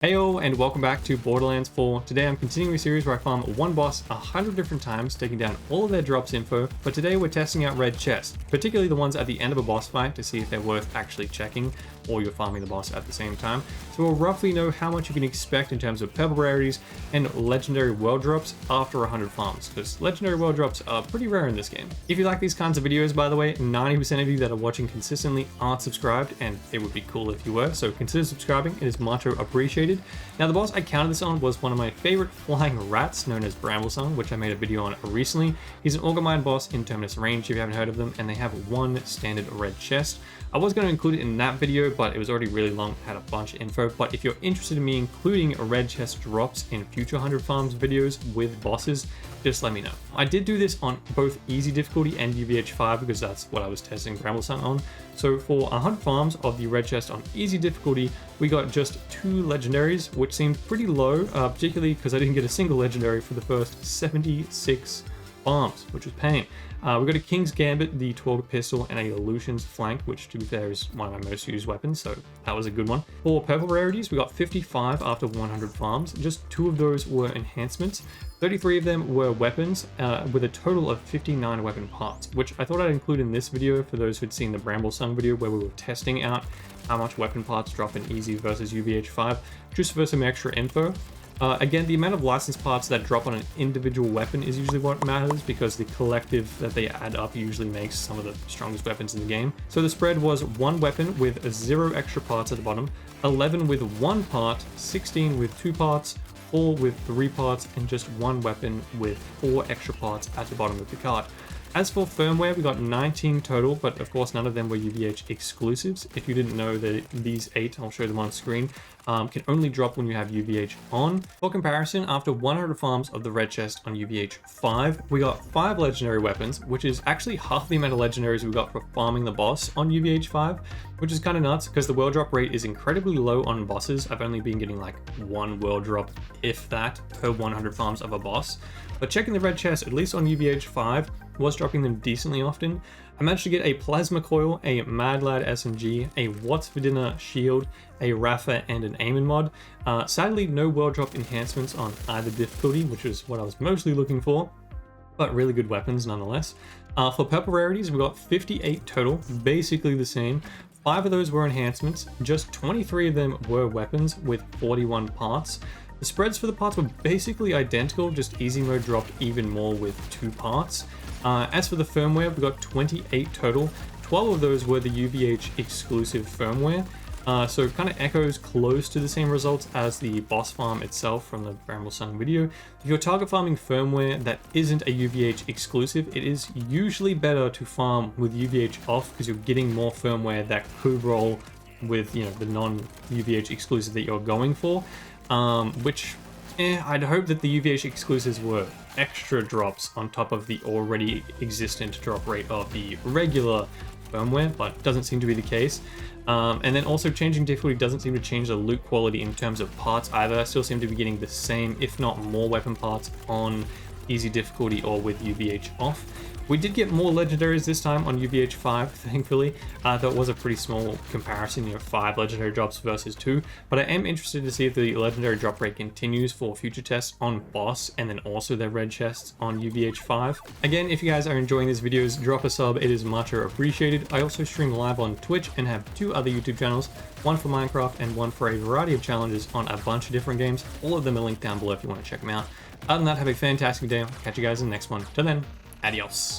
Heyo, and welcome back to Borderlands 4. Today I'm continuing a series where I farm one boss 100 different times, taking down all of their drops info, but today we're testing out red chests, particularly the ones at the end of a boss fight to see if they're worth actually checking, or you're farming the boss at the same time. So we'll roughly know how much you can expect in terms of purple rarities and legendary world drops after 100 farms, because legendary world drops are pretty rare in this game. If you like these kinds of videos, by the way, 90% of you that are watching consistently aren't subscribed, and it would be cool if you were, so consider subscribing, it is much appreciated. Now the boss I counted this on was one of my favorite flying rats known as Bramblesong, which I made a video on recently. He's an Orgamind boss in Terminus Range if you haven't heard of them, and they have one standard red chest. I was going to include it in that video, but it was already really long, had a bunch of info. But if you're interested in me including red chest drops in future 100 farms videos with bosses, just let me know. I did do this on both easy difficulty and UVH5 because that's what I was testing Bramblesong on. So for 100 farms of the red chest on easy difficulty, we got just 2 legendaries, which seemed pretty low, particularly because I didn't get a single legendary for the first 76 farms, which was pain. We got a King's Gambit, the 12 pistol, and a Lucian's Flank, which to be fair is one of my most used weapons, so that was a good one. For purple rarities, we got 55 after 100 farms. Just 2 of those were enhancements. 33 of them were weapons, with a total of 59 weapon parts, which I thought I'd include in this video for those who'd seen the Bramblesong video where we were testing out how much weapon parts drop in easy versus UVH5, just for some extra info. Again, the amount of license parts that drop on an individual weapon is usually what matters because the collective that they add up usually makes some of the strongest weapons in the game. So the spread was 1 weapon with 0 extra parts at the bottom, 11 with 1 part, 16 with 2 parts, 4 with 3 parts, and just 1 weapon with 4 extra parts at the bottom of the card. As for firmware, we got 19 total, but of course none of them were UVH exclusives. If you didn't know that these 8, I'll show them on screen, can only drop when you have UVH on. For comparison, after 100 farms of the red chest on UVH 5, we got 5 legendary weapons, which is actually half the amount of legendaries we got for farming the boss on UVH 5, which is kind of nuts because the world drop rate is incredibly low on bosses. I've only been getting like 1 world drop, if that, per 100 farms of a boss. But checking the red chest, at least on UVH 5, was dropping them decently often. I managed to get a Plasma Coil, a Mad Lad SMG, a What's for Dinner shield, a Rafa, and an Aiming mod. Sadly, no world drop enhancements on either difficulty, which is what I was mostly looking for, but really good weapons nonetheless. For purple rarities, we got 58 total, basically the same. 5 of those were enhancements, just 23 of them were weapons with 41 parts. The spreads for the parts were basically identical, just easy mode dropped even more with 2 parts. As for the firmware, we got 28 total. 12 of those were the UVH exclusive firmware. So it kind of echoes close to the same results as the boss farm itself from the Bramblesong video. If you're target farming firmware that isn't a UVH exclusive, it is usually better to farm with UVH off because you're getting more firmware that could roll with, you know, the non-UVH exclusive that you're going for. Which I'd hope that the UVH exclusives were extra drops on top of the already existent drop rate of the regular firmware, but doesn't seem to be the case. And then also changing difficulty doesn't seem to change the loot quality in terms of parts either. I still seem to be getting the same, if not more, weapon parts on easy difficulty or with UVH off. We did get more legendaries this time on UVH 5, thankfully. Though it was a pretty small comparison, you know, 5 legendary drops versus 2. But I am interested to see if the legendary drop rate continues for future tests on boss and then also their red chests on UVH 5. Again, if you guys are enjoying these videos, drop a sub, it is much appreciated. I also stream live on Twitch and have 2 other YouTube channels, one for Minecraft and one for a variety of challenges on a bunch of different games. All of them are linked down below if you want to check them out. Other than that, have a fantastic day. I'll catch you guys in the next one. Till then, adios.